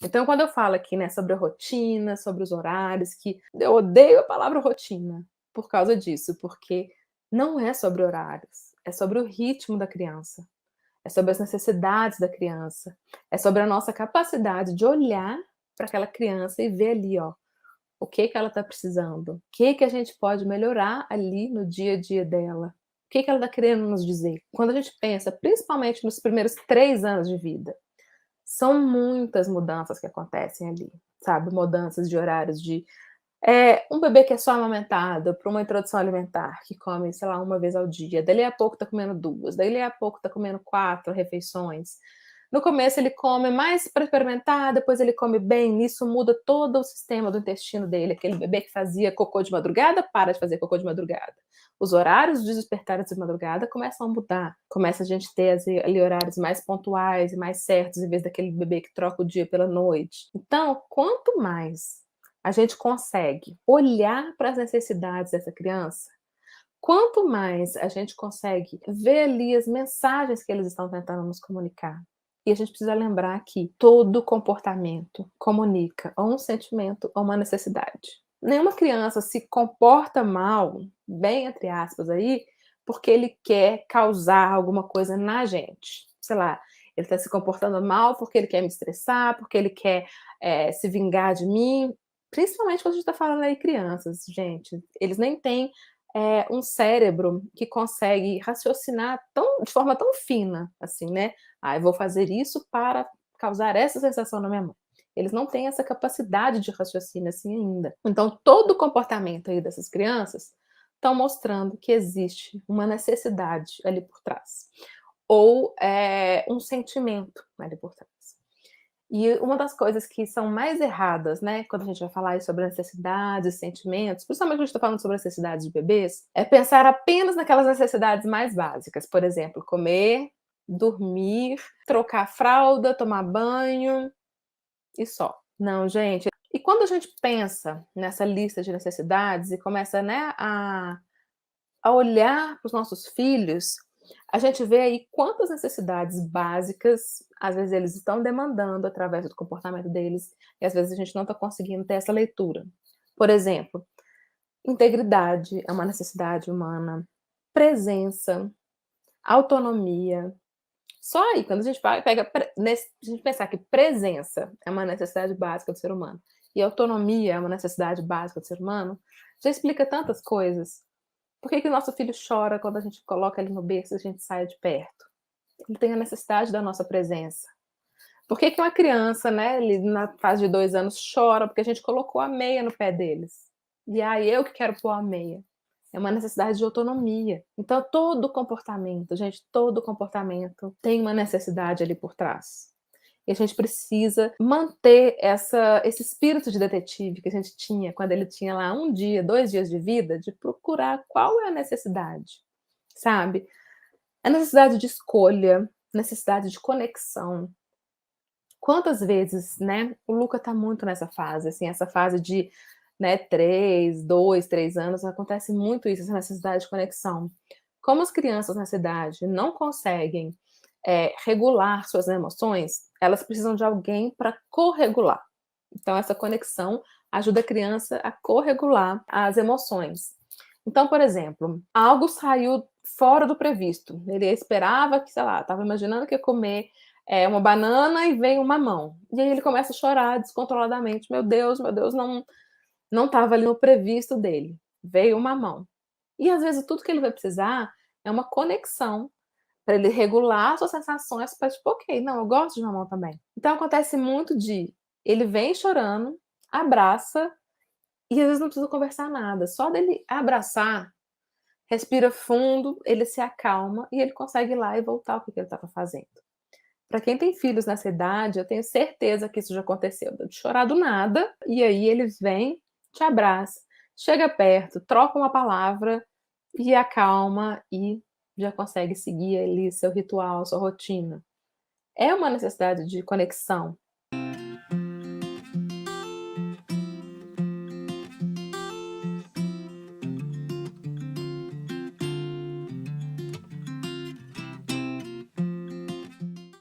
Então, quando eu falo aqui, né, sobre a rotina, sobre os horários, que eu odeio a palavra rotina por causa disso, porque não é sobre horários, é sobre o ritmo da criança, é sobre as necessidades da criança, é sobre a nossa capacidade de olhar para aquela criança e ver ali, ó, o que que ela está precisando, o que que a gente pode melhorar ali no dia a dia dela, o que que ela está querendo nos dizer. Quando a gente pensa, principalmente nos primeiros 3 anos de vida, são muitas mudanças que acontecem ali, sabe, mudanças de horários de um bebê que é só amamentado para uma introdução alimentar, que come, sei lá, uma vez ao dia, dali a pouco tá comendo 2, dali a pouco tá comendo 4 refeições. No começo ele come mais para experimentar, depois ele come bem, nisso muda todo o sistema do intestino dele, aquele bebê que fazia cocô de madrugada, para de fazer cocô de madrugada. Os horários de despertar de madrugada começam a mudar, começa a gente ter ali horários mais pontuais e mais certos, em vez daquele bebê que troca o dia pela noite. Então, quanto mais a gente consegue olhar para as necessidades dessa criança, quanto mais a gente consegue ver ali as mensagens que eles estão tentando nos comunicar. E a gente precisa lembrar que todo comportamento comunica ou um sentimento ou uma necessidade. Nenhuma criança se comporta mal, bem entre aspas aí, porque ele quer causar alguma coisa na gente. Sei lá, ele está se comportando mal porque ele quer me estressar, porque ele quer se vingar de mim. Principalmente quando a gente está falando aí crianças, gente. Eles nem têm um cérebro que consegue raciocinar de forma tão fina, assim, né? Ah, eu vou fazer isso para causar essa sensação na minha mãe. Eles não têm essa capacidade de raciocínio assim ainda. Então, todo o comportamento aí dessas crianças estão mostrando que existe uma necessidade ali por trás. Ou um sentimento ali por trás. E uma das coisas que são mais erradas, né, quando a gente vai falar sobre necessidades, sentimentos, principalmente quando a gente está falando sobre necessidades de bebês, é pensar apenas naquelas necessidades mais básicas. Por exemplo, comer, dormir, trocar fralda, tomar banho e só. Não, gente. E quando a gente pensa nessa lista de necessidades e começa, né, a olhar para os nossos filhos, a gente vê aí quantas necessidades básicas, às vezes, eles estão demandando através do comportamento deles, e às vezes a gente não está conseguindo ter essa leitura. Por exemplo, integridade é uma necessidade humana, presença, autonomia. Só aí, quando a gente pega, a gente pensar que presença é uma necessidade básica do ser humano e autonomia é uma necessidade básica do ser humano, já explica tantas coisas. Por que que o nosso filho chora quando a gente coloca ele no berço e a gente sai de perto? Ele tem a necessidade da nossa presença. Por que que uma criança, né, ele na fase de 2 anos chora porque a gente colocou a meia no pé deles? E aí eu que quero pôr a meia. É uma necessidade de autonomia. Então todo comportamento, gente, todo comportamento tem uma necessidade ali por trás. E a gente precisa manter esse espírito de detetive que a gente tinha quando ele tinha lá 1 dia, 2 dias de vida, de procurar qual é a necessidade, sabe? A necessidade de escolha, necessidade de conexão. Quantas vezes, né, o Luca tá muito nessa fase, assim, essa fase de, né, 3, 2, 3 anos, acontece muito isso, essa necessidade de conexão. Como as crianças nessa idade não conseguem regular suas emoções, elas precisam de alguém para corregular. Então, essa conexão ajuda a criança a corregular as emoções. Então, por exemplo, algo saiu fora do previsto. Ele esperava que, sei lá, estava imaginando que ia comer uma banana e veio um mamão. E aí ele começa a chorar descontroladamente. Meu Deus, não estava ali no previsto dele. Veio um mamão. E às vezes tudo que ele vai precisar é uma conexão para ele regular suas sensações para tipo, ok, não, eu gosto de mamão também. Então acontece muito de ele vem chorando, abraça e às vezes não precisa conversar nada. Só dele abraçar, respira fundo, ele se acalma e ele consegue ir lá e voltar ao que ele estava fazendo. Para quem tem filhos nessa idade, eu tenho certeza que isso já aconteceu, de chorar do nada, e aí eles vêm, te abraça, chega perto, troca uma palavra e acalma e já consegue seguir ali seu ritual, sua rotina. É uma necessidade de conexão.